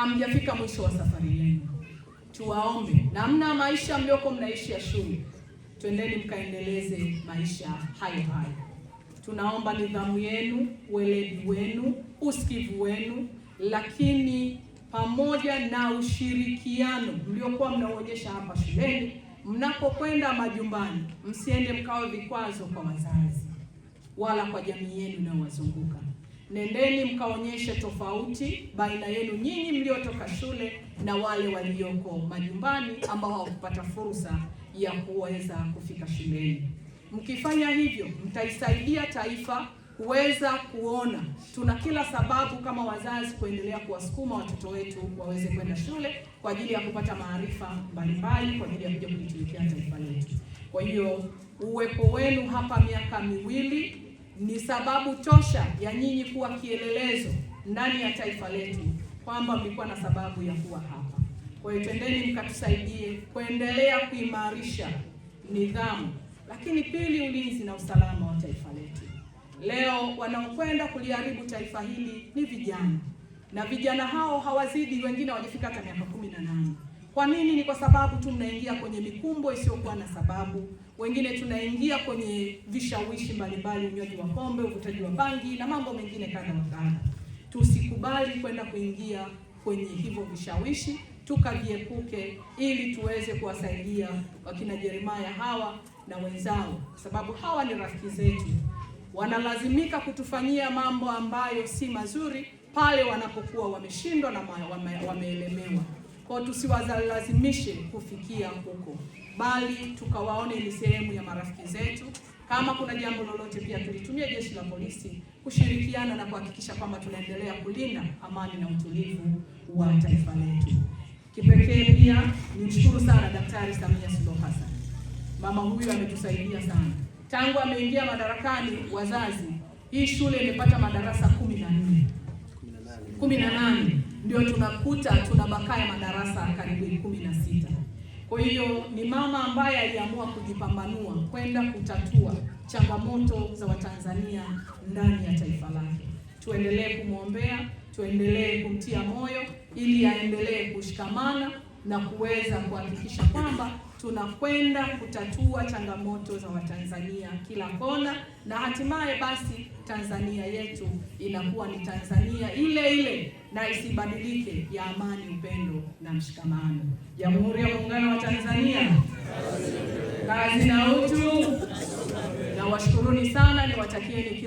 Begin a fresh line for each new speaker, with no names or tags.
hamjafika mwisho wa safari yenu. Tuwaombe namna maisha mlioko mnaishi ya shule, twendeni mkaendeleze maisha hayo hayo. Tunaomba nidhamu yenu, weledi wenu, usikivu wenu, lakini pamoja na ushirikiano mliokuwa mnaonyesha hapa shuleni, mnapokwenda majumbani, msiende mkawe vikwazo kwa wazazi wala kwa jamii yenu inayowazunguka. Nendeni mkaonyeshe tofauti baina yenu nyinyi mliotoka shule na wale walioko majumbani ambao hawakupata fursa ya kuweza kufika shuleni. Mkifanya hivyo, mtaisaidia taifa kuweza kuona tuna kila sababu kama wazazi kuendelea kuwasukuma watoto wetu waweze kwenda shule kwa ajili ya kupata maarifa mbalimbali kwa ajili ya kuja kulitumikia taifa letu. Kwa hiyo uwepo wenu hapa miaka miwili ni sababu tosha ya nyinyi kuwa kielelezo ndani ya taifa letu kwamba mlikuwa na sababu ya kuwa hapa. Kwa hiyo twendeni mkatusaidie kuendelea kuimarisha nidhamu, lakini pili, ulinzi na usalama wa taifa letu. Leo wanaokwenda kuliharibu taifa hili ni vijana, na vijana hao hawazidi, wengine hawajafika hata miaka 18. Kwa nini? Ni kwa sababu tu mnaingia kwenye mikumbo isiyokuwa na sababu. Wengine tunaingia kwenye vishawishi mbalimbali, unywaji wa pombe, uvutaji wa bangi na mambo mengine kadha wa kadha. Tusikubali kwenda kuingia kwenye hivyo vishawishi, tukaviepuke ili tuweze kuwasaidia wakina Jeremiah hawa na wenzao, kwa sababu hawa ni rafiki zetu. Wanalazimika kutufanyia mambo ambayo si mazuri pale wanapokuwa wameshindwa na wameelemewa. Kwa tusiwalazimishe kufikia huko, bali tukawaone ni sehemu ya marafiki zetu. Kama kuna jambo lolote, pia tulitumia jeshi la polisi kushirikiana na kuhakikisha kwamba tunaendelea kulinda amani na utulivu wa taifa letu. Kipekee pia nimshukuru sana Daktari Samia Suluhu Hassan. Mama huyu ametusaidia sana. Tangu ameingia madarakani, wazazi, hii shule imepata madarasa 18. Ndio tunakuta tuna bakaya madarasa karibu 16. Kwa hiyo ni mama ambaye aliamua kujipambanua kwenda kutatua changamoto za Watanzania ndani ya taifa lake. Tuendelee kumwombea, tuendelee kumtia moyo ili aendelee kushikamana na kuweza kuhakikisha kwamba tunakwenda kutatua changamoto za Watanzania kila kona, na hatimaye basi Tanzania yetu inakuwa ni Tanzania ile ile na isibadilike, ya amani, upendo na mshikamano. Jamhuri ya Muungano wa Tanzania, kazi na utu. Na washukuruni sana, niwatakieni